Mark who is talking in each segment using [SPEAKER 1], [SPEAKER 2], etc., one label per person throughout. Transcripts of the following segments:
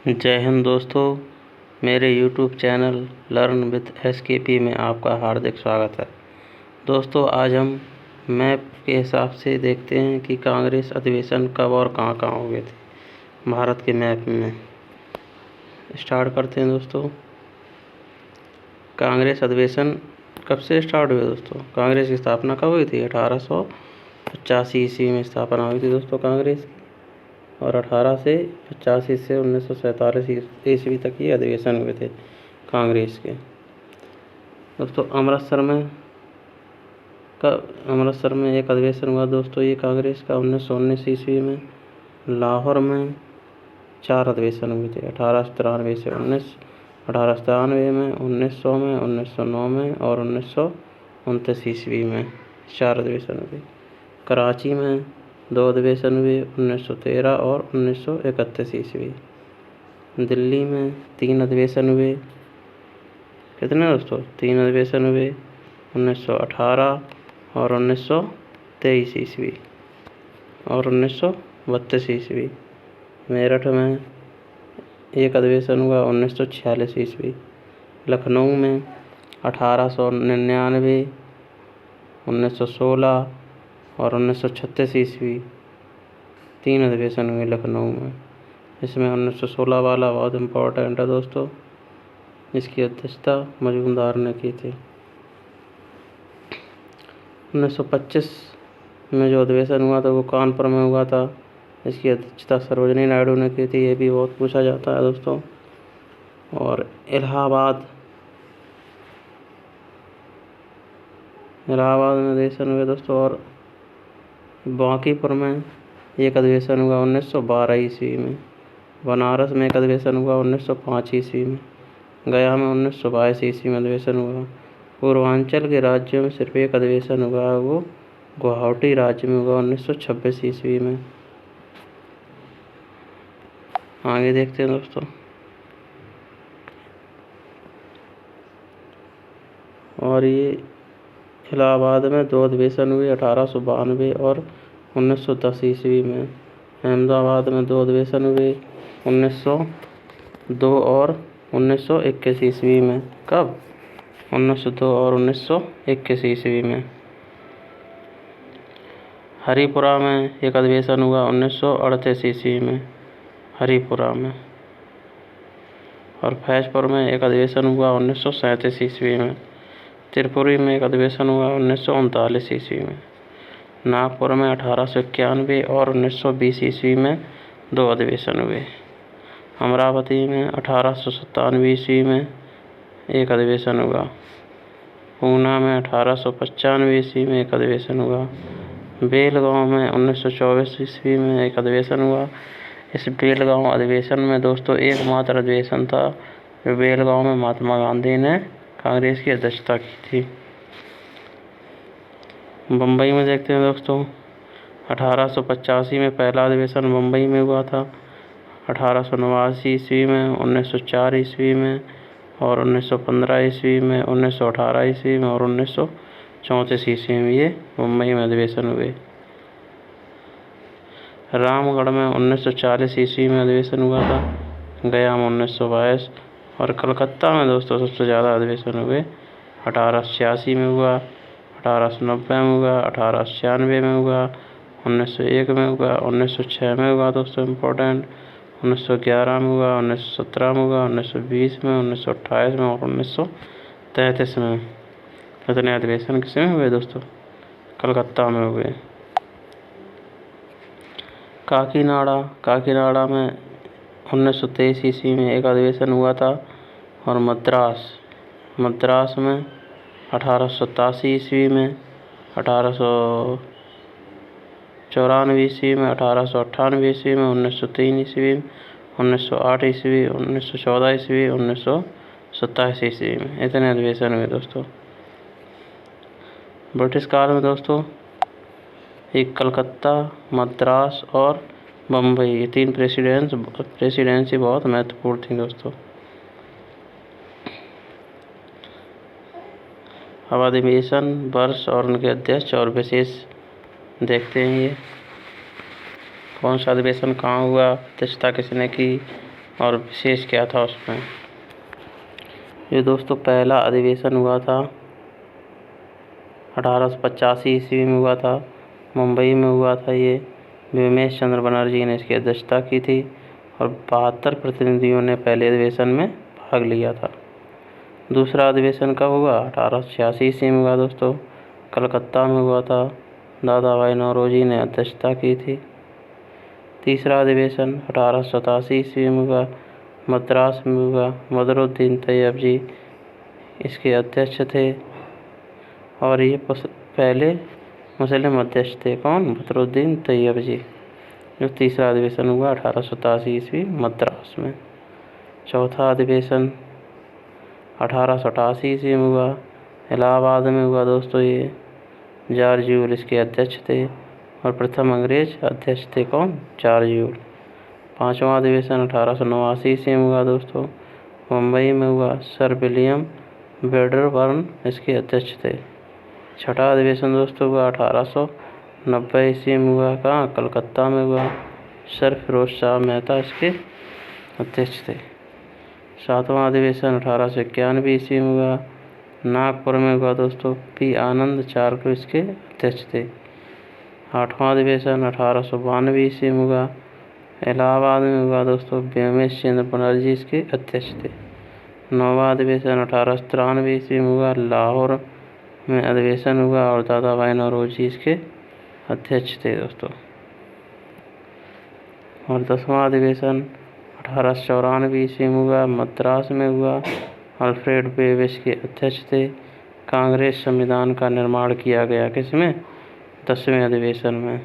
[SPEAKER 1] जय हिंद दोस्तों। मेरे YouTube channel learn with SKP में आपका हार्दिक स्वागत है। दोस्तों, आज हम मैप के हिसाब से देखते हैं कि कांग्रेस अधिवेशन कब और कहाँ हो गए थे भारत के मैप में। स्टार्ट करते हैं दोस्तों। कांग्रेस अधिवेशन कब से स्टार्ट हुए दोस्तों? कांग्रेस की स्थापना कब हुई थी? 1885 ईस्वी में स्थापना हुई थी दोस्तों कांग्रेस की, और 1885 से 1947 ईस्वी तक ये अधिवेशन हुए थे कांग्रेस के। दोस्तों, अमृतसर में एक अधिवेशन हुआ दोस्तों ये कांग्रेस का 1919 ईस्वी में। लाहौर में 4 अधिवेशन हुए थे, 1893 से 1893 में, 1900 में, 1909 में और 1929 ईस्वी में 4 अधिवेशन हुए। कराची में 2 अधिवेशन हुए, 1913 और 1931 ईस्वी। दिल्ली में 3 अधिवेशन हुए। कितने दोस्तों? 3 अधिवेशन हुए, 1918 और 1923 ईस्वी और 1932 ईस्वी। मेरठ में 1 अधिवेशन हुआ, 1946 ईस्वी। लखनऊ में 1899, 1916 और 1936 ईस्वी 3 अधिवेशन हुए लखनऊ में। इसमें 1916 वाला बहुत इम्पोर्टेंट है दोस्तों, इसकी अध्यक्षता मजूमदार ने की थी। 1925 में जो अधिवेशन हुआ था वो कानपुर में हुआ था, इसकी अध्यक्षता सरोजिनी नायडू ने की थी। ये भी बहुत पूछा जाता है दोस्तों। और इलाहाबाद में अधिवेशन हुए दोस्तों। और बांकीपुर में 1 अधिवेशन हुआ 1912 ईस्वी में। बनारस में 1 अधिवेशन हुआ 1905 ईस्वी में। गया में 1922 ईस्वी में अधिवेशन हुआ। पूर्वांचल के राज्यों में सिर्फ 1 अधिवेशन हुआ, वो गुवाहाटी राज्य में हुआ 1926 ईस्वी में। आगे देखते हैं दोस्तों। और ये इलाहाबाद में 2 अधिवेशन हुए, 1892 और 1910 ईस्वी में। अहमदाबाद में 2 अधिवेशन हुए, 1902 और 1921 ईस्वी में। कब? 1902 और 1921 ईस्वी में। हरिपुरा में 1 अधिवेशन हुआ 1938 ईस्वी में, हरिपुरा में। और फैजपुर में 1 अधिवेशन हुआ 1937 ईस्वी में। त्रिपुरी में 1 अधिवेशन हुआ 1939 ईस्वी में। नागपुर में 1891 और 1920 ईस्वी में 2 अधिवेशन हुए। अमरावती में 1897 ईस्वी में 1 अधिवेशन हुआ। पूना में 1895 ईस्वी में 1 अधिवेशन हुआ। बेलगांव में 1924 ईस्वी में 1 अधिवेशन हुआ। इस बेलगांव अधिवेशन में दोस्तों एकमात्र अधिवेशन था जो बेलगांव में महात्मा गांधी ने कांग्रेस की अध्यक्षता की थी। बम्बई में देखते हैं दोस्तों। 1885 में पहला अधिवेशन मुंबई में हुआ था। 1889 ईस्वी में, 1904 ईस्वी में और 1915 ईस्वी में, 1918 ईस्वी में और 1934 ईस्वी में ये मुंबई में अधिवेशन हुए। रामगढ़ में 1940 ईस्वी में अधिवेशन हुआ था। गया में 1922 और कलकत्ता में दोस्तों सबसे ज़्यादा अधिवेशन हुए। 1886 में हुआ, 1890 में हुआ, 1896 में हुआ, 1901 में हुआ, 1906 में हुआ दोस्तों इम्पोर्टेंट, 1911 में हुआ, 1917 में हुआ, 1920 में, 1928 में और 1933 में। इतने अधिवेशन किस में हुए दोस्तों? कलकत्ता में हुए। काकीनाडा में 1923 ईस्वी में 1 अधिवेशन हुआ था। और मद्रास में 1887 ईस्वी में, 1894 ईस्वी में, 1898 ईस्वी में, 1903 ईस्वी में, 1908 ईस्वी, 1914 ईस्वी, 1927 ईस्वी में। इतने अधिवेशन हुए दोस्तों। ब्रिटिश काल में दोस्तों एक कलकत्ता, मद्रास और बम्बई, ये 3 प्रेसिडेंसी बहुत महत्वपूर्ण थी दोस्तों। अब अधिवेशन वर्ष और उनके अध्यक्ष और विशेष देखते हैं। ये कौन सा अधिवेशन कहाँ हुआ, अध्यक्षता किसने की, और विशेष क्या था उसमें। ये दोस्तों पहला अधिवेशन हुआ था 1885 ईस्वी में हुआ था, मुंबई में हुआ था। ये व्योमेश चंद्र बनर्जी ने इसकी अध्यक्षता की थी और 72 प्रतिनिधियों ने पहले अधिवेशन में भाग लिया था। दूसरा अधिवेशन कब हुआ? 1886 ईस्वी में हुआ दोस्तों, कलकत्ता में हुआ था। दादा भाई नौरोजी ने अध्यक्षता की थी। तीसरा अधिवेशन 1887 ईस्वी में हुआ, मद्रास में हुआ। बदरुद्दीन तैयब जी इसके अध्यक्ष थे और ये पहले मुस्लिम अध्यक्ष थे। कौन? बदरुद्दीन तैयब जी। जो तीसरा अधिवेशन हुआ 1887 ईस्वी मद्रास में। चौथा अधिवेशन 1888 ईस्वी में हुआ, इलाहाबाद में हुआ दोस्तों। ये जॉर्ज यूल इसके अध्यक्ष थे और प्रथम अंग्रेज अध्यक्ष थे। कौन? George Yule. पाँचवा अधिवेशन 1889 ईस्वी में हुआ दोस्तों, मुंबई में हुआ। सर विलियम वेडरबर्न इसके अध्यक्ष थे। छठा अधिवेशन दोस्तों हुआ 1890 ईस्वी में हुआ। कहाँ? कलकत्ता में हुआ। सर फिरोज शाह मेहता इसके अध्यक्ष थे। सातवां अधिवेशन 1891 ईस्वी में हुआ, नागपुर में हुआ दोस्तों। पी आनंद चारको इसके अध्यक्ष थे। आठवां अधिवेशन 1892 ईस्वी में हुआ, इलाहाबाद में हुआ दोस्तों। व्योमेश चंद्र बनर्जी इसके अध्यक्ष थे। नौवां अधिवेशन 1893 ईस्वी में हुआ, लाहौर में अधिवेशन हुआ और दादा भाई नौरोजी इसके अध्यक्ष थे दोस्तों। और 10वां अधिवेशन 1894 ईस्वी में हुआ, मद्रास में हुआ। अल्फ्रेड वेब इसके अध्यक्ष थे। कांग्रेस संविधान का निर्माण किया गया किसमें? 10वें अधिवेशन में।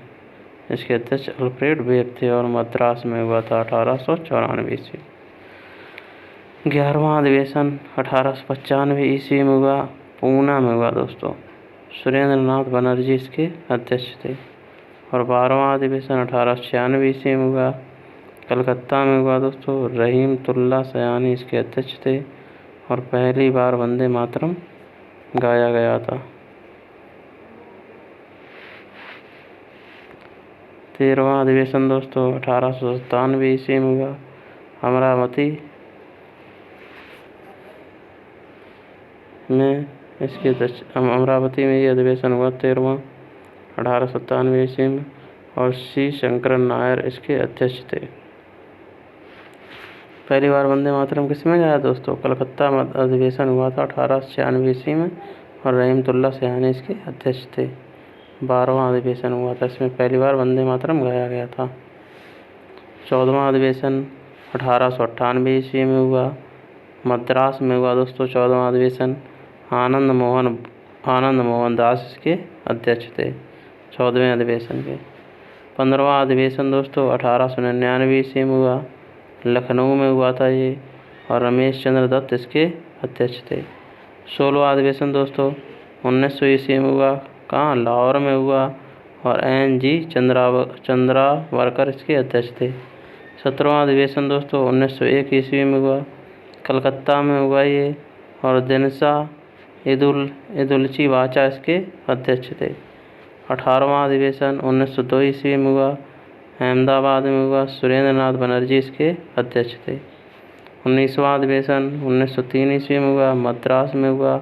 [SPEAKER 1] इसके अध्यक्ष अल्फ्रेड वेब थे और मद्रास में हुआ था 1894 ईस्वी। 11वां अधिवेशन 1895 ईस्वी में हुआ, पूना में हुआ दोस्तों। सुरेंद्र नाथ बनर्जी इसके अध्यक्ष थे। और 12वां अधिवेशन 1896 ईस्वी में हुआ, कलकत्ता में हुआ दोस्तों। रहीमतुल्ला सयानी इसके अध्यक्ष थे और पहली बार वंदे मातरम गाया गया था। 13वां अधिवेशन दोस्तों 1897 ईस्वी में हुआ, अमरावती में इसके अमरावती में ये अधिवेशन हुआ 13वां 1897 ईस्वी में और सी शंकरन नायर इसके अध्यक्ष थे। पहली बार वंदे मातरम किसमें गया दोस्तों? कलकत्ता में अधिवेशन हुआ था 1896 ईस्वी में और रहीमतुल्ला सयानी इसके अध्यक्ष थे। 12वां अधिवेशन हुआ था, इसमें पहली बार वंदे मातरम गाया गया था। 14वां अधिवेशन 1898 ईस्वी में हुआ, मद्रास में हुआ दोस्तों। 14वां अधिवेशन आनंद मोहन दास इसके अध्यक्ष थे 14वें अधिवेशन के। 15वां अधिवेशन दोस्तों 1899 ईस्वी में हुआ, लखनऊ में हुआ था ये और रमेश चंद्र दत्त इसके अध्यक्ष थे। 16वां अधिवेशन दोस्तों 1900 ईस्वी में हुआ, कहाँ? लाहौर में हुआ और NG चंद्रावरकर इसके अध्यक्ष थे। 17वां अधिवेशन दोस्तों 1901 ईस्वी में हुआ, कलकत्ता में हुआ ये और दिनशा इदुलची वाचा इसके अध्यक्ष थे। 18वां अधिवेशन 1902 ईस्वी में हुआ, अहमदाबाद में हुआ। सुरेंद्र नाथ बनर्जी इसके अध्यक्ष थे। 19वां अधिवेशन 1903 ईस्वी में हुआ, मद्रास में हुआ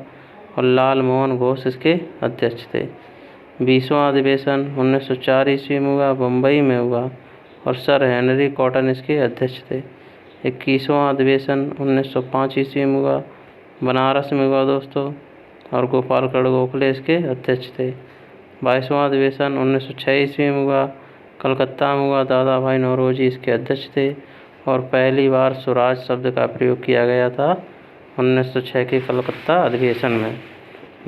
[SPEAKER 1] और लाल मोहन घोष इसके अध्यक्ष थे। 20वां अधिवेशन 1904 ईस्वी में हुआ, मुंबई में हुआ और सर हेनरी कॉटन इसके अध्यक्ष थे। 21वां अधिवेशन 1905 ईस्वी में हुआ, बनारस में हुआ दोस्तों और गोपालगढ़ गोखले इसके अध्यक्ष थे। 22वां अधिवेशन 1906 ईस्वी में हुआ, कलकत्ता में हुआ। दादा भाई नौरोजी इसके अध्यक्ष थे और पहली बार स्वराज शब्द का प्रयोग किया गया था 1906 के कलकत्ता अधिवेशन में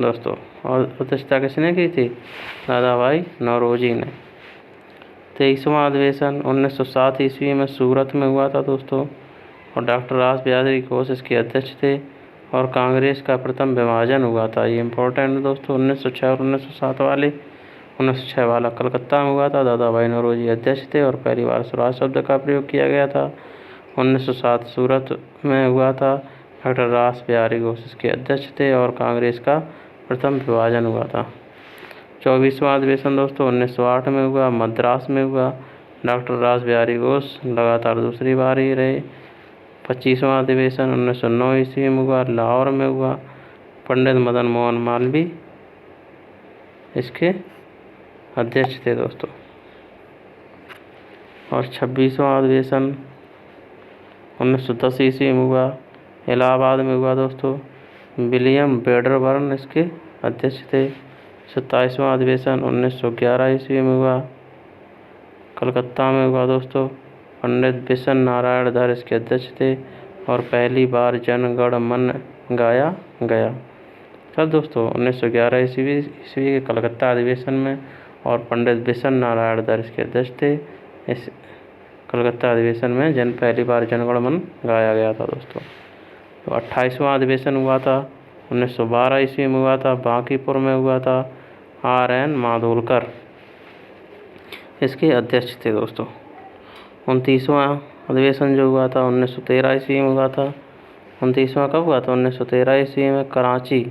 [SPEAKER 1] दोस्तों। और अध्यक्षता किसने की थी? दादा भाई नौरोजी ने। 23वां अधिवेशन 1907 ईस्वी में सूरत में हुआ था दोस्तों और डॉक्टर रास बिहारी घोष इसके अध्यक्ष थे और कांग्रेस का प्रथम विभाजन हुआ था। ये इम्पोर्टेंट दोस्तों 1906 और 1907 वाले। 1906 वाला कलकत्ता में हुआ था, दादा भाई नौरोजी अध्यक्ष थे और पहली बार स्वराज शब्द का प्रयोग किया गया था। 1907 सूरत में हुआ था, डॉक्टर रास बिहारी घोष इसके अध्यक्ष थे और कांग्रेस का प्रथम विभाजन हुआ था। 24वां अधिवेशन दोस्तों 1908 में हुआ, मद्रास में हुआ। डॉक्टर रास बिहारी घोष लगातार दूसरी बार ही रहे 25वां अधिवेशन 1909 ईस्वी में हुआ, लाहौर में हुआ। पंडित मदन मोहन मालवीय इसके अध्यक्ष थे दोस्तों। और 26वां अधिवेशन 1910 ईस्वी में हुआ, इलाहाबाद में हुआ दोस्तों। विलियम वेडरबर्न इसके अध्यक्ष थे। 27वां अधिवेशन 1911 ईस्वी में हुआ, कलकत्ता में हुआ दोस्तों। पंडित बिशन नारायण धर इसके अध्यक्ष थे और पहली बार जन गण मन गाया गया। तब दोस्तों 1911 ईस्वी के कलकत्ता अधिवेशन में, और पंडित बिशन नारायण धर इसके अध्यक्ष थे। इस कलकत्ता अधिवेशन में पहली बार जन गण मन गाया गया था दोस्तों। तो 28वां अधिवेशन हुआ था 1912 ईस्वी में हुआ था, बांकीपुर में हुआ था। RN माधोलकर इसके अध्यक्ष थे दोस्तों। 29वां अधिवेशन जो हुआ था 1913 ईस्वी में हुआ था। 29वां कब हुआ था? 1913 ईस्वी में कराची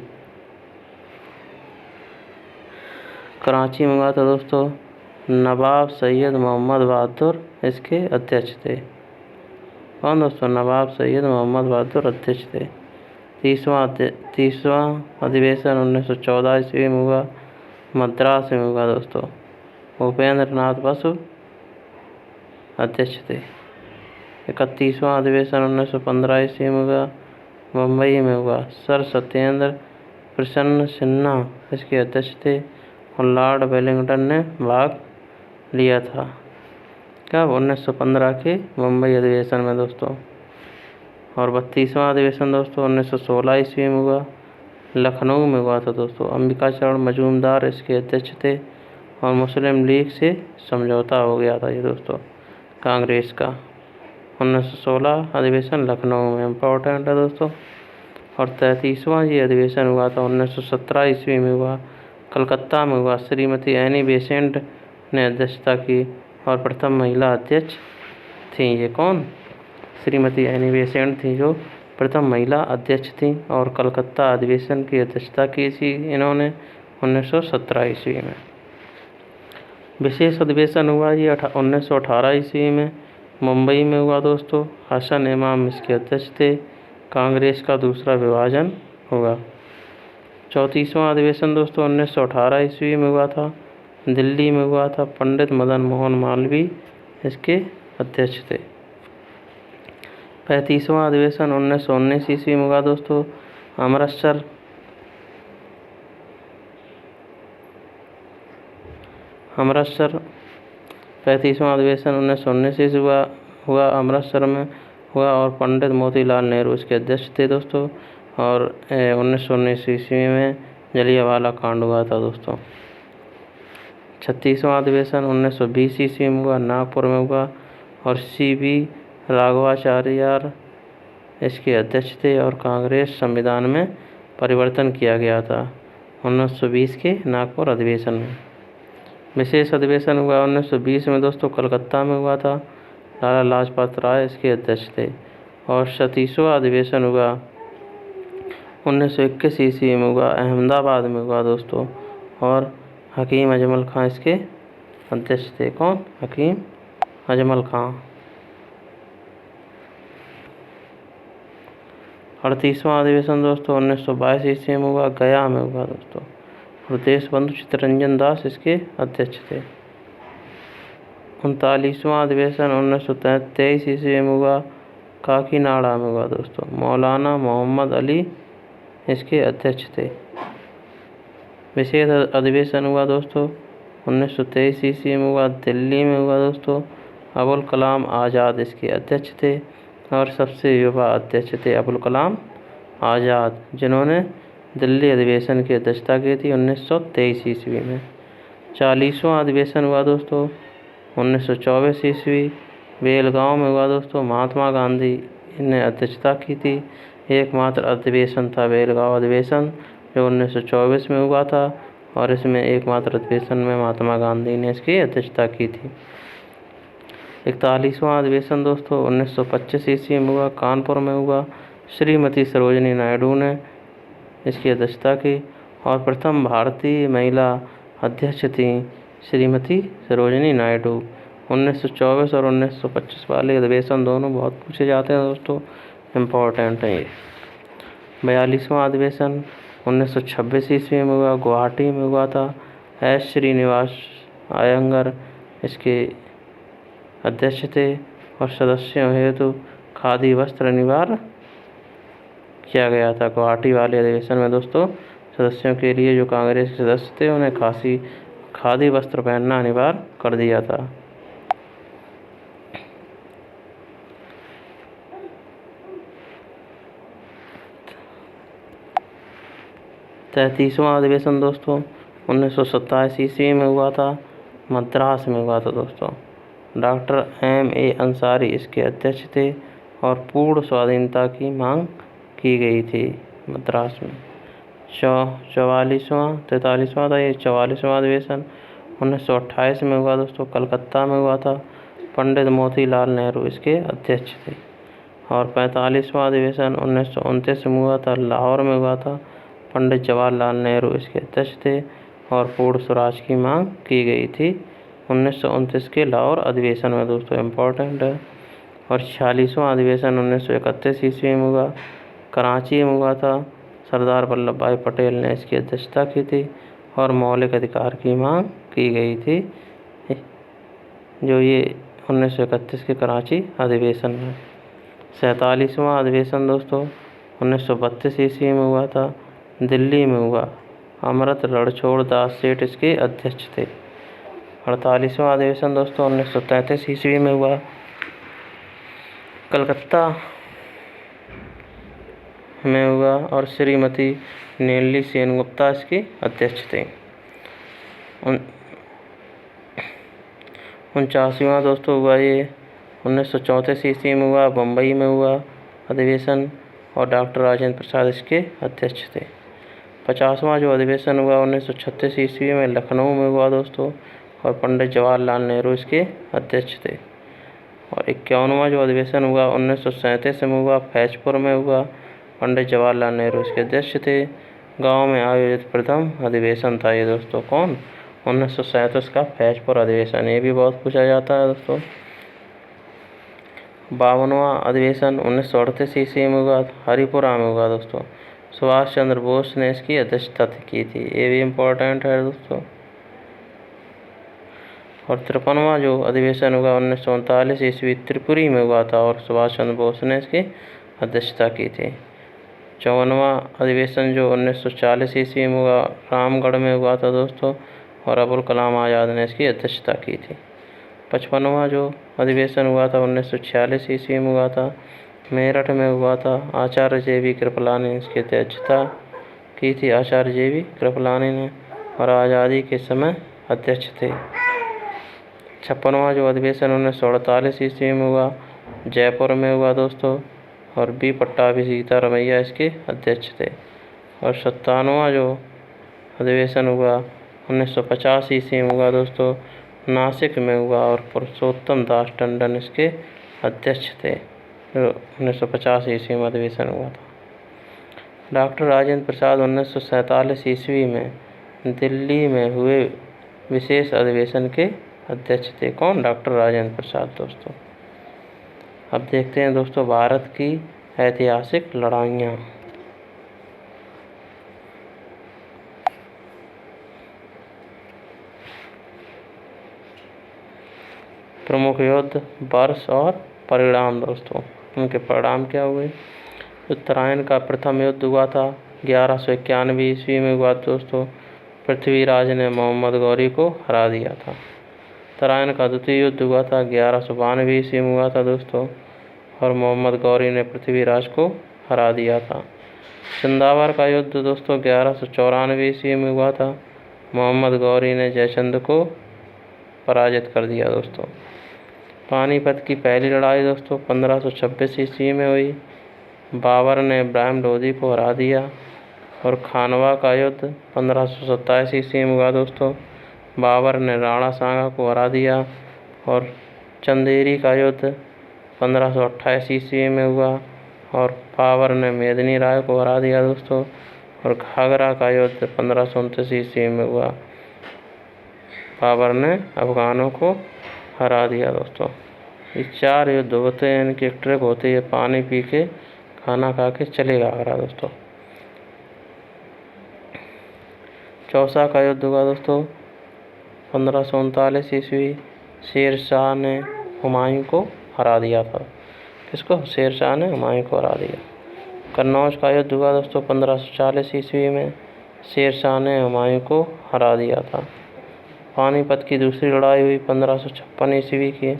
[SPEAKER 1] में हुआ था दोस्तों। नवाब सैयद मोहम्मद बहादुर इसके अध्यक्ष थे। कौन दोस्तों? नवाब सैयद मोहम्मद बहादुर अध्यक्ष थे। 30वां अधिवेशन 1914 ईस्वी में हुआ, मद्रास में हुआ दोस्तों। भूपेंद्र नाथ बसु अध्यक्ष थे। 31वां अधिवेशन 1915 ईस्वी में हुआ, मुंबई में हुआ। सर सत्येंद्र प्रसन्न सिन्हा इसके अध्यक्ष थे और लॉर्ड वेलिंगटन ने भाग लिया था। कब? 1915 के मुंबई अधिवेशन में दोस्तों। और 32वां अधिवेशन दोस्तों 1916 ईस्वी में हुआ, लखनऊ में हुआ था दोस्तों। अंबिकाचरण मजूमदार इसके अध्यक्ष थे और मुस्लिम लीग से समझौता हो गया था ये दोस्तों, कांग्रेस का। 1916 अधिवेशन लखनऊ में इम्पोर्टेंट है दोस्तों। और 33वां ये अधिवेशन हुआ था 1917 ईस्वी में हुआ, कलकत्ता में हुआ। श्रीमती एनी बेसेंट ने अध्यक्षता की और प्रथम महिला अध्यक्ष थी। ये कौन? श्रीमती एनी बेसेंट थी जो प्रथम महिला अध्यक्ष थी और कलकत्ता अधिवेशन की अध्यक्षता की थी इन्होंने 1917 ईस्वी में। विशेष अधिवेशन हुआ ये 1918 ईस्वी में मुंबई में हुआ दोस्तों। हसन इमाम इसके अध्यक्ष थे। कांग्रेस का दूसरा विभाजन हुआ। 34वां अधिवेशन दोस्तों 1918 ईस्वी में हुआ था, दिल्ली में हुआ था। पंडित मदन मोहन मालवीय इसके अध्यक्ष थे। 35वां अधिवेशन 1919 ईस्वी में हुआ दोस्तों, अमृतसर। 35वां अधिवेशन 1919 ईस्वी हुआ अमृतसर में हुआ और पंडित मोतीलाल नेहरू इसके अध्यक्ष थे दोस्तों। और 1919 ईस्वी में जलियांवाला कांड हुआ था दोस्तों। 36वां अधिवेशन 1920 ईस्वी में हुआ, नागपुर में हुआ और CB राघवाचार्य इसके अध्यक्ष थे और कांग्रेस संविधान में परिवर्तन किया गया था 1920 के नागपुर अधिवेशन में। विशेष अधिवेशन हुआ 1920 में दोस्तों, कलकत्ता में हुआ था। लाला लाजपत राय इसके अध्यक्ष थे। और 37वां अधिवेशन हुआ 1921 ईस्वी में हुआ, अहमदाबाद में हुआ दोस्तों और हकीम अजमल खां इसके अध्यक्ष थे। कौन? हकीम अजमल खां। 38वां अधिवेशन दोस्तों 1922 ईस्वी में हुआ, गया में हुआ दोस्तों और देशबंधु चित्तरंजन दास इसके अध्यक्ष थे। 39वां अधिवेशन 1923 ईस्वी में हुआ, काकीनाडा में हुआ दोस्तों। मौलाना मोहम्मद अली इसके अध्यक्ष थे। विशेष अधिवेशन हुआ दोस्तों 1923 ईस्वी में हुआ, दिल्ली में हुआ दोस्तों। अबुल कलाम आज़ाद इसके अध्यक्ष थे और सबसे युवा अध्यक्ष थे अबुल कलाम आज़ाद, जिन्होंने दिल्ली अधिवेशन की अध्यक्षता की थी 1923 ईस्वी में। 40वां अधिवेशन हुआ दोस्तों 1924 ईस्वी, बेलगांव में हुआ दोस्तों। महात्मा गांधी ने अध्यक्षता की थी। एकमात्र अधिवेशन था बेलगांव अधिवेशन जो 1924 में हुआ था और इसमें एकमात्र अधिवेशन में महात्मा गांधी ने इसकी अध्यक्षता की थी। 41वां अधिवेशन दोस्तों 1925 ईस्वी में हुआ, कानपुर में हुआ। श्रीमती सरोजिनी नायडू ने इसकी अध्यक्षता की और प्रथम भारतीय महिला अध्यक्ष थी श्रीमती सरोजिनी नायडू 1924 और 1925 वाले अधिवेशन दोनों बहुत पूछे जाते हैं दोस्तों, इम्पोर्टेंट है ये। 42वां अधिवेशन 1926 ईस्वी में हुआ, गुवाहाटी में हुआ था। एस श्रीनिवास अयंगर इसके अध्यक्ष थे और सदस्यों हेतु खादी वस्त्र अनिवार्य किया गया था। गुवाहाटी वाले अधिवेशन में दोस्तों सदस्यों के लिए, जो कांग्रेस के सदस्य थे, उन्हें खादी वस्त्र पहनना अनिवार्य कर दिया था। 33वां अधिवेशन दोस्तों 1927 ईस्वी में हुआ था, मद्रास में हुआ था दोस्तों। Doctor M.A. अंसारी इसके अध्यक्ष थे और पूर्ण स्वाधीनता की मांग की गई थी मद्रास में। 43वां था ये 44वां अधिवेशन 1928 में हुआ दोस्तों, कलकत्ता में हुआ था। पंडित मोतीलाल नेहरू इसके अध्यक्ष थे। और 45वां अधिवेशन 1929 में हुआ था, लाहौर में हुआ था। पंडित जवाहरलाल नेहरू इसके अध्यक्ष थे और पूर्ण स्वराज की मांग की गई थी 1929 के लाहौर अधिवेशन में दोस्तों, इम्पोर्टेंट है। और 46वां अधिवेशन 1931 ईस्वी में हुआ, कराची में हुआ था। सरदार वल्लभ भाई पटेल ने इसकी अध्यक्षता की थी और मौलिक अधिकार की मांग की गई थी, जो ये 1931 के कराची अधिवेशन में। 47वां अधिवेशन दोस्तों 1932 ईस्वी में हुआ था, दिल्ली में हुआ। अमृत रणछोड़ दास सेठ इसके अध्यक्ष थे। 48वां अधिवेशन दोस्तों 1933 ईस्वी में हुआ, कलकत्ता में हुआ और श्रीमती नीलली सेनगुप्ता इसके अध्यक्ष थे। 49वां दोस्तों हुआ ये 1934 ईस्वी में हुआ, बम्बई में हुआ अधिवेशन और डॉक्टर राजेंद्र प्रसाद इसके अध्यक्ष थे। 50वां जो अधिवेशन हुआ 1936 ईस्वी में लखनऊ में हुआ दोस्तों और पंडित जवाहरलाल नेहरू इसके अध्यक्ष थे। और 51वां जो अधिवेशन हुआ 1937 में हुआ, फैजपुर में हुआ। पंडित जवाहरलाल नेहरू इसके अध्यक्ष थे। गांव में आयोजित प्रथम अधिवेशन था ये दोस्तों, कौन? 1937 का फैजपुर अधिवेशन, ये भी बहुत पूछा जाता है दोस्तों। 52वां अधिवेशन 1938 ईस्वी में हुआ, हरिपुरा में हुआ दोस्तों। सुभाष चंद्र बोस ने इसकी अध्यक्षता की थी, ये भी इम्पोर्टेंट है दोस्तों। और 53वां जो अधिवेशन हुआ 1939 ईस्वी त्रिपुरी में हुआ था और सुभाष चंद्र बोस ने इसकी अध्यक्षता की थी। 54वां अधिवेशन जो 1940 ईस्वी में हुआ, रामगढ़ में हुआ था दोस्तों और अबुल कलाम आज़ाद ने इसकी अध्यक्षता की थी। 55वां जो अधिवेशन हुआ था 1946 ईस्वी में हुआ था, मेरठ में हुआ था। आचार्य JV कृपलानी ने इसकी अध्यक्षता की थी, आचार्य JV कृपलानी ने, और आज़ादी के समय अध्यक्ष थे। 56वां जो अधिवेशन 1948 ईस्वी में हुआ, जयपुर में हुआ दोस्तों और B पट्टाभी सीतारमैया इसके अध्यक्ष थे। और 57वां जो अधिवेशन हुआ 1950 ईस्वी में हुआ दोस्तों, नासिक में हुआ और पुरुषोत्तम दास टंडन इसके अध्यक्ष थे। 1950 ईस्वी में अधिवेशन हुआ था। डॉक्टर राजेंद्र प्रसाद 1947 ईस्वी में दिल्ली में हुए विशेष अधिवेशन के अध्यक्ष थे, कौन? डॉक्टर राजेंद्र प्रसाद दोस्तों। अब देखते हैं दोस्तों भारत की ऐतिहासिक लड़ाइयाँ। प्रमुख युद्ध, वर्ष और परिणाम दोस्तों, उनके परिणाम क्या हुए? उत्तरायण का प्रथम युद्ध हुआ था 1191 ईस्वी में हुआ दोस्तों, पृथ्वीराज ने मोहम्मद गौरी को हरा दिया था। उत्तरायण का द्वितीय युद्ध हुआ था 1192 ईस्वी में हुआ था दोस्तों और मोहम्मद गौरी ने पृथ्वीराज को हरा दिया था। चंदावर का युद्ध दोस्तों 1194 ईस्वी में हुआ था, मोहम्मद गौरी ने जयचंद को पराजित कर दिया दोस्तों। पानीपत की पहली लड़ाई दोस्तों 1526 ईस्वी में हुई, बाबर ने इब्राहिम लोदी को हरा दिया। और खानवा का युद्ध 1527 ईस्वी में हुआ दोस्तों, बाबर ने राणा सांगा को हरा दिया। और चंदेरी का युद्ध 1528 ईस्वी में हुआ और बाबर ने मेदिनी राय को हरा दिया दोस्तों। और घाघरा का युद्ध 1529 ईस्वी में हुआ, बाबर ने अफगानों को हरा दिया दोस्तों। ये 4 युद्ध होते हैं, इनकी एक ट्रिक होती है, पानी पी के खाना खा के चलेगा आगरा दोस्तों। चौसा का युद्ध हुआ दोस्तों 1539 ईस्वी। शेर शाह ने हुमायूं को हरा दिया था। किसको? शेर शाह ने हुमायूं को हरा दिया। कन्नौज का युद्ध हुआ दोस्तों 1540 ईस्वी में। शेर शाह ने हुमायूं को हरा दिया था। पानीपत की दूसरी लड़ाई हुई 1556 ईस्वी की।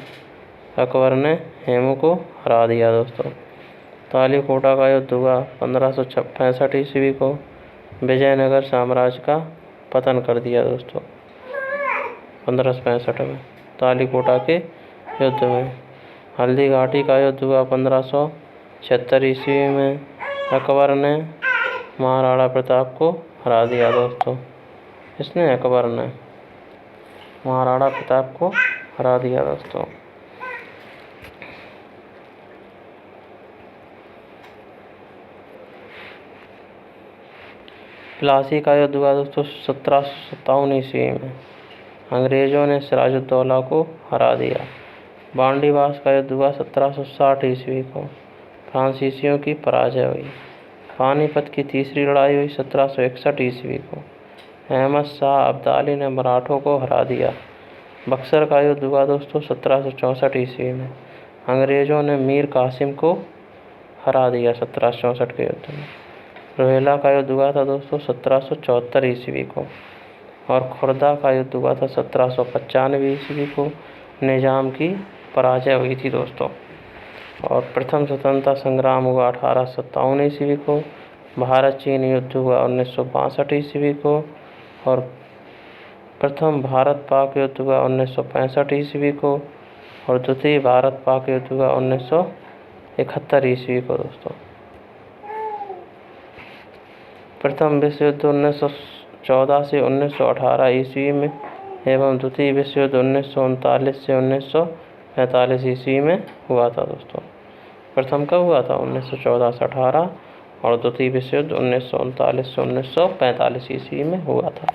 [SPEAKER 1] अकबर ने हेमू को हरा दिया दोस्तों। तालीकोटा का युद्ध हुआ 1565 ईस्वी को। विजयनगर साम्राज्य का पतन कर दिया दोस्तों 1565 में तालीकोटा के युद्ध में। हल्दी घाटी का युद्ध हुआ 1576 ईस्वी में। अकबर ने महाराणा प्रताप को हरा दिया दोस्तों। इसने अकबर ने महाराणा प्रताप को हरा दिया दोस्तों। प्लासी का युद्ध हुआ दोस्तों 1757 ईस्वी में। अंग्रेजों ने सिराजुद्दौला को हरा दिया। बांडीवास का युद्ध हुआ 1760 ईस्वी को। फ्रांसीसियों की पराजय हुई। पानीपत की तीसरी लड़ाई हुई 1761 ईस्वी को। अहमद शाह अब्दाली ने मराठों को हरा दिया। बक्सर का युद्ध हुआ दोस्तों 1764 ईस्वी में। अंग्रेजों ने मीर कासिम को हरा दिया 1764 के युद्ध में। रोहिला का युद्ध हुआ था दोस्तों 1774 ईस्वी को। और खुर्दा का युद्ध हुआ था 1795 ईस्वी को। निजाम की पराजय हुई थी दोस्तों। और प्रथम स्वतंत्रता संग्राम हुआ 1857 ईस्वी को। भारत चीन युद्ध हुआ 1962 ईस्वी को। और प्रथम भारत पाक युद्ध हुआ 1965 ईस्वी को। और द्वितीय भारत पाक युद्ध हुआ 1971 ईस्वी को दोस्तों। प्रथम विश्व युद्ध 1914 से 1918 ईस्वी में एवं द्वितीय विश्व युद्ध 1939 से 1945 ईस्वी में हुआ था दोस्तों। प्रथम कब हुआ था? 1914 से 18 और द्वितीय विश्व युद्ध 1939 से 1945 ईस्वी में हुआ था।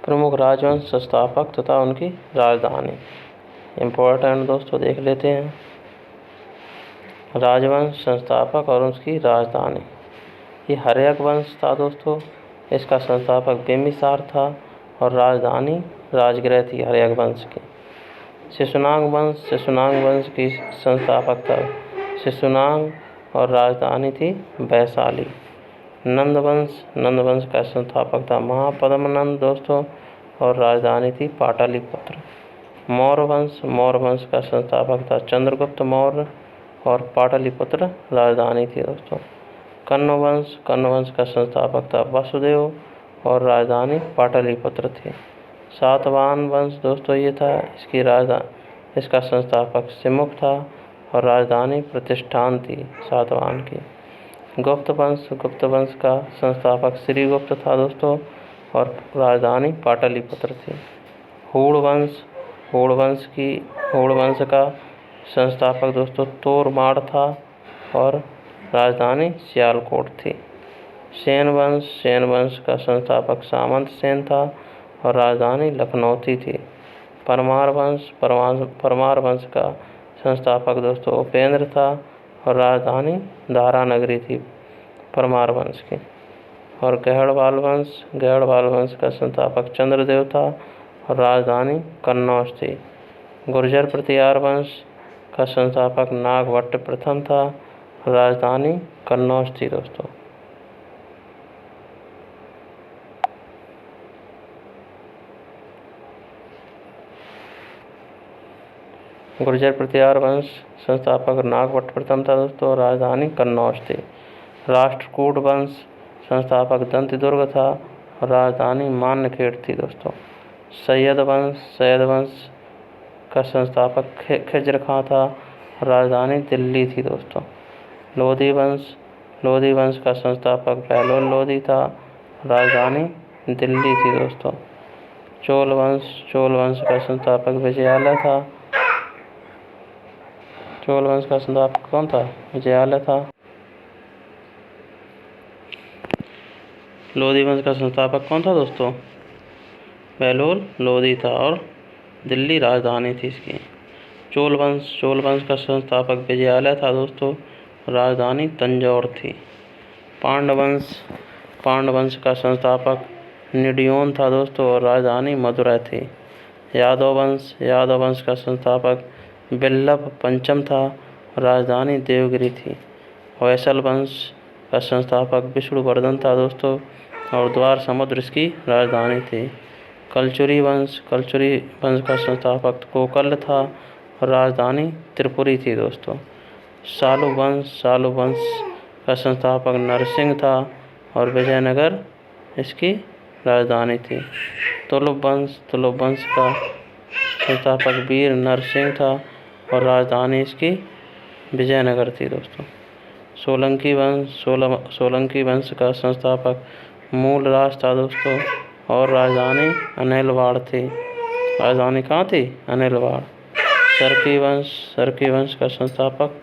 [SPEAKER 1] प्रमुख राजवंश संस्थापक तथा उनकी राजधानी इम्पोर्टेंट दोस्तों देख लेते हैं। राजवंश संस्थापक और उसकी राजधानी। ये हर्यक वंश था दोस्तों। इसका संस्थापक बिम्बिसार था और राजधानी राजगृह थी हर्यक वंश की। शिशुनाग वंश की संस्थापक था शिशुनाग और राजधानी थी वैशाली। नंद वंश का संस्थापक था महापद्मनंद दोस्तों और राजधानी थी पाटलिपुत्र। मौर्य वंश का संस्थापक था चंद्रगुप्त मौर्य और पाटलिपुत्र राजधानी थी दोस्तों। कण्व वंश का संस्थापक था वसुदेव और राजधानी पाटलिपुत्र थी। सातवाहन वंश दोस्तों ये था, इसका संस्थापक सिमुख था और राजधानी प्रतिष्ठान थी सातवाहन की। गुप्त वंश का संस्थापक श्रीगुप्त था दोस्तों और राजधानी पाटलिपुत्र थी। हूण वंश का संस्थापक दोस्तों तोरमाड़ था और राजधानी सियालकोट थी। सेन वंश का संस्थापक सामंत सेन था और राजधानी लखनौती थी। परमार वंश का संस्थापक दोस्तों उपेंद्र था और राजधानी धारानगरी थी परमार वंश की। और गहड़वाल वंश का संस्थापक चंद्रदेव था और राजधानी कन्नौज थी। गुर्जर प्रतिहार वंश का संस्थापक नागभट्ट प्रथम था, राजधानी कन्नौज थी दोस्तों। गुर्जर प्रतिहार वंश संस्थापक नागभट्ट प्रथम था दोस्तों, राजधानी कन्नौज थी। राष्ट्रकूट वंश संस्थापक दंतिदुर्ग था और राजधानी मान्यखेड़ थी दोस्तों। सैयद वंश का संस्थापक खिज्र खां था, राजधानी दिल्ली थी दोस्तों। लोधी वंश का संस्थापक बहलोल लोधी था, राजधानी दिल्ली थी दोस्तों। चोल वंश का संस्थापक विजयालय था। चोल वंश का संस्थापक कौन था? विजयालय था। लोधी वंश का संस्थापक कौन था दोस्तों? बेलूर लोधी था और दिल्ली राजधानी थी इसकी। चोल वंश का संस्थापक विजयालय था दोस्तों, राजधानी तंजौर थी। पांडव वंश का संस्थापक निडियोन था दोस्तों और राजधानी मदुरै थी। यादव वंश का संस्थापक वल्लभ पंचम था, राजधानी देवगिरी थी। होयसल वंश का संस्थापक विष्णुवर्धन था दोस्तों और द्वार समुद्र इसकी राजधानी थी। कलचुरी वंश का संस्थापक कोकल था और राजधानी त्रिपुरी थी दोस्तों। सालु वंश का संस्थापक नरसिंह था और विजयनगर इसकी राजधानी थी। तुलुप वंश का संस्थापक वीर नरसिंह था और राजधानी इसकी विजयनगर थी दोस्तों। सोलंकी वंश का संस्थापक मूलराज था दोस्तों और राजधानी अनिलवाड़ थी। राजधानी कहाँ थी? अनिलवाड़। सरकी वंश का संस्थापक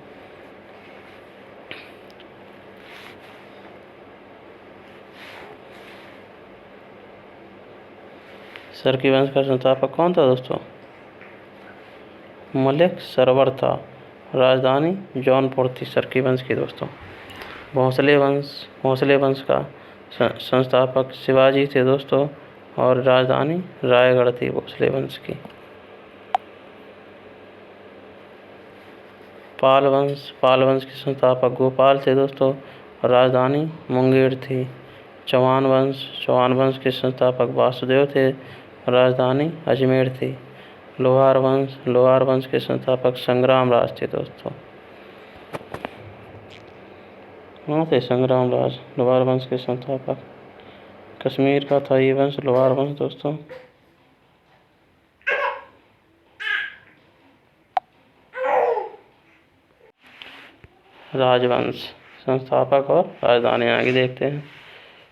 [SPEAKER 1] कौन था दोस्तों? मलिक सरवर था। राजधानी जौनपुर थी सरकी वंश की दोस्तों। भोंसले वंश का संस्थापक शिवाजी थे दोस्तों और राजधानी रायगढ़ थी भोसले वंश की। पाल वंश के संस्थापक गोपाल थे दोस्तों और राजधानी मुंगेर थी। चौहान वंश के संस्थापक वासुदेव थे और राजधानी अजमेर थी। लोहार वंश के संस्थापक संग्राम राज थे दोस्तों। कहाँ थे संग्राम राज? लोहार वंश के संस्थापक। कश्मीर का था ये वंश, लोहार वंश दोस्तों। राजवंश संस्थापक और राजधानी आगे देखते हैं।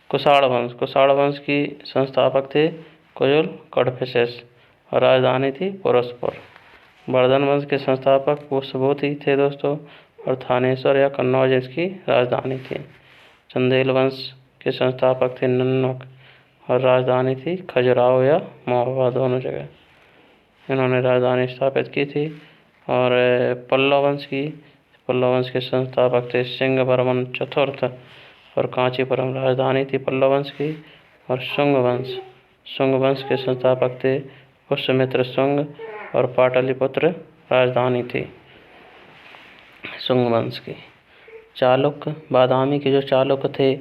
[SPEAKER 1] कुषाण वंश की संस्थापक थे कुजुल कडफिसेस और राजधानी थी पुरस्पुर। वर्धन वंश के संस्थापक पुष्यभूति थे दोस्तों और थानेश्वर या कन्नौज इसकी राजधानी थी। चंदेल वंश के संस्थापक थे नन्नक और राजधानी थी खजुराहो या महोबा, दोनों जगह इन्होंने राजधानी स्थापित की थी। और पल्लव वंश के संस्थापक थे सिंहवर्मन चतुर्थ और कांचीपुरम, राजधानी थी पल्लव वंश की। और शुंग वंश के संस्थापक थे पुष्यमित्र शुंग और पाटलिपुत्र राजधानी थी शुंग वंश की। चालुक्य बादामी के जो चालुक्य थे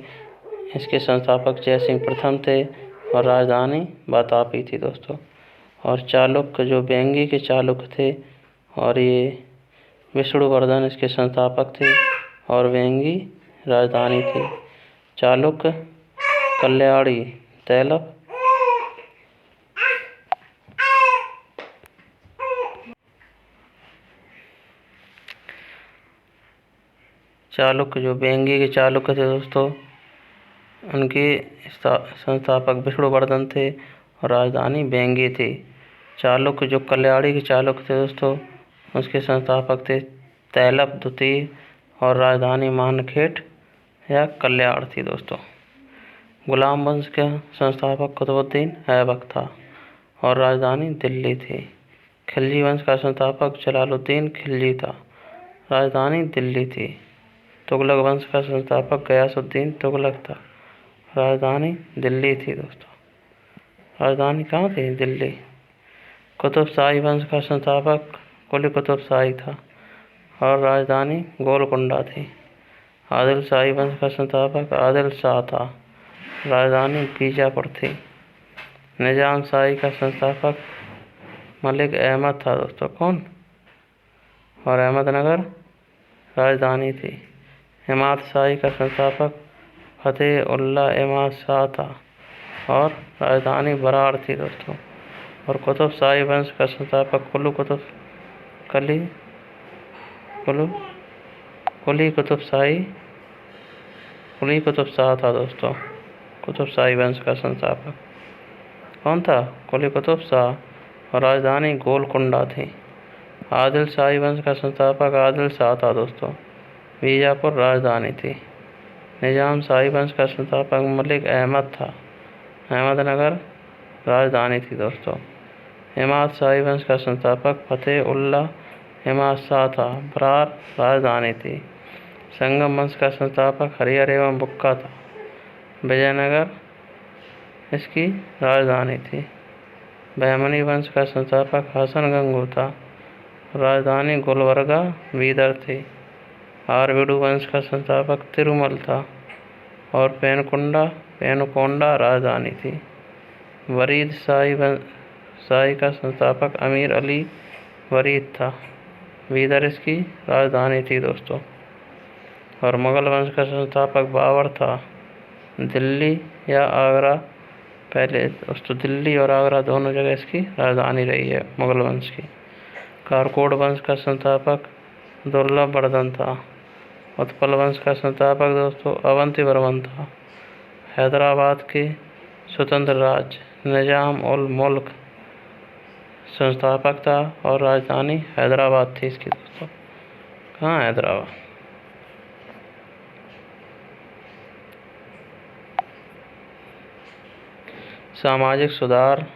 [SPEAKER 1] इसके संस्थापक जयसिंह प्रथम थे और राजधानी वातापी थी दोस्तों। और चालुक्य जो वेंगी के चालुक्य थे और ये विष्णुवर्धन इसके संस्थापक थे और वेंगी राजधानी थी। चालुक्य कल्याणी तैलप चालुक्य जो वेंगी के चालुक्य थे दोस्तों, उनके संस्थापक विष्णुवर्धन थे और राजधानी वेंगी थी। चालुक्य जो कल्याणी के चालुक्य थे दोस्तों, उसके संस्थापक थे तैलप द्वितीय और राजधानी मानखेट या कल्याण थी दोस्तों। गुलाम वंश का संस्थापक कुतुबुद्दीन ऐबक था और राजधानी दिल्ली थी। खिलजी वंश का संस्थापक जलालुद्दीन खिलजी था, राजधानी दिल्ली थी। तुगलक वंश का संस्थापक गयासुद्दीन तुगलक था, राजधानी दिल्ली थी दोस्तों। राजधानी कहाँ थी? दिल्ली। कुतुब शाही वंश का संस्थापक कुली कुतुब शाही था और राजधानी गोलकुंडा थी। आदिल शाही वंश का संस्थापक आदिल शाह था, राजधानी बीजापुर थी। निजाम शाही का संस्थापक मलिक अहमद था दोस्तों। कौन? और अहमदनगर राजधानी थी। इमाद शाही का संस्थापक फतेह उल्लाह इमाद शाह था और राजधानी बरार थी दोस्तों। और कुतुब शाही वंश का संस्थापक कुली कुतुब शाह था दोस्तों। कुतुब शाही वंश का संस्थापक कौन था? कुली कुतुब शाह और राजधानी गोलकुंडा थी। आदिल शाही वंश का संस्थापक आदिल शाह था दोस्तों, बीजापुर राजधानी थी। निजाम शाही वंश का संस्थापक मलिक अहमद था, अहमदनगर राजधानी थी दोस्तों। इमाद शाही वंश का संस्थापक फतेह उल्लाह इमाद शाह था। बरार राजधानी थी। संगम वंश का संस्थापक हरिहर एवं बुक्का था। विजयनगर इसकी राजधानी थी। बहमनी वंश का संस्थापक हसन गंगू था। राजधानी गुलबर्गा बीदर थी। आरविडु वंश का संस्थापक तिरुमल था और पेनुकोंडा राजधानी थी। वरीद शाही का संस्थापक अमीर अली वरीद था। बीदर इसकी राजधानी थी दोस्तों। और मुगल वंश का संस्थापक बाबर था। दिल्ली या आगरा, पहले दोस्तों दिल्ली और आगरा दोनों जगह इसकी राजधानी रही है मुगल वंश की। कारकोड वंश का संस्थापक दुर्लभवर्धन था। उत्पल वंश का संस्थापक दोस्तों अवंतीवर्मन था। हैदराबाद के स्वतंत्र राज्य निजाम उल मुल्क संस्थापक था और राजधानी हैदराबाद थी इसकी दोस्तों। कहाँ? हैदराबाद। सामाजिक सुधार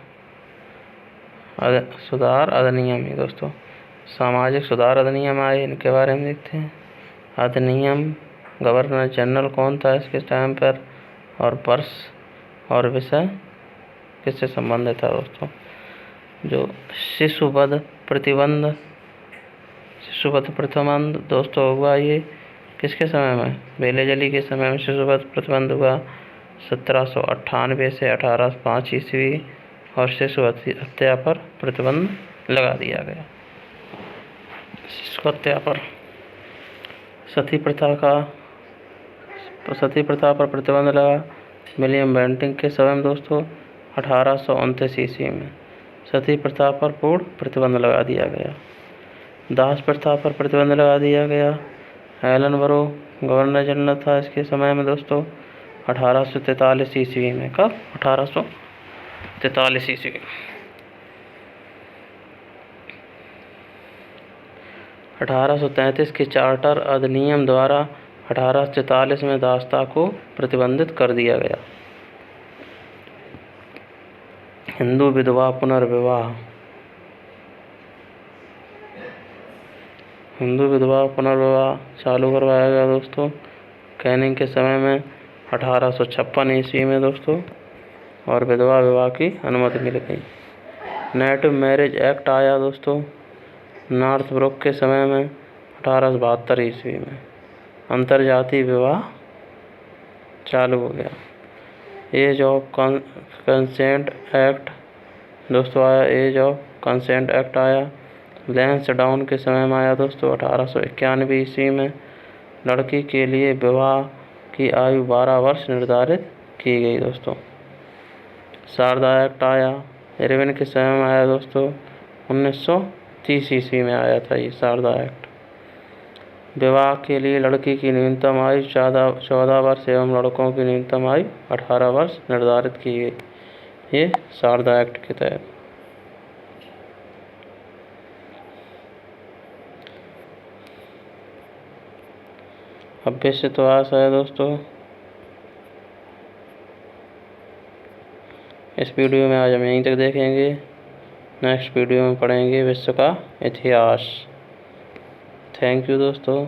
[SPEAKER 1] अधिनियम है दोस्तों। सामाजिक सुधार अधिनियम आए, इनके बारे में देखते हैं। अधिनियम गवर्नर जनरल कौन था इसके टाइम पर, और वर्ष और विषय किससे संबंधित था दोस्तों। जो शिशुवध प्रतिबंध दोस्तों हुआ ये किसके समय में? बेलेजली के समय में शिशुवध प्रतिबंध हुआ 1798 से 1805 ईस्वी, और शिशु हत्या पर प्रतिबंध लगा दिया गया। शिशु हत्या पर सती प्रथा पर प्रतिबंध लगा विलियम बेंटिंक के समय में दोस्तों 1829 ईस्वी में सती प्रथा पर पूर्ण प्रतिबंध लगा दिया गया। दास प्रथा पर प्रतिबंध लगा दिया गया। एलनबरो गवर्नर जनरल था इसके समय में दोस्तों 1843 ईस्वी में। कब? 1843 ईस्वी। 1833 के चार्टर अधिनियम द्वारा 1844 में दासता को प्रतिबंधित कर दिया गया। हिंदू विधवा पुनर्विवाह चालू करवाया गया दोस्तों कैनिंग के समय में 1856 ईस्वी में दोस्तों, और विधवा विवाह की अनुमति मिल गई। नेटिव मैरिज एक्ट आया दोस्तों नॉर्थब्रुक के समय में 1872 ईस्वी में। अंतरजातीय विवाह चालू हो गया। एज ऑफ कंसेंट एक्ट दोस्तों आया। एज ऑफ कंसेंट एक्ट आया। लैंसडाउन के समय में आया दोस्तों 1891 ईस्वी में। लड़की के लिए विवाह की आयु 12 वर्ष निर्धारित की गई दोस्तों। शारदा एक्ट आया। इरविन के समय में आया दोस्तों 1930 ईस्वी में आया था ये शारदा एक्ट। विवाह के लिए लड़की की न्यूनतम आयु 14 वर्ष एवं लड़कों की न्यूनतम आयु 18 वर्ष निर्धारित की गई, ये शारदा एक्ट के तहत। अभ्यास तो आशा है दोस्तों इस वीडियो में आज हम यहीं तक देखेंगे। नेक्स्ट वीडियो में पढ़ेंगे विश्व का इतिहास। थैंक यू दोस्तों।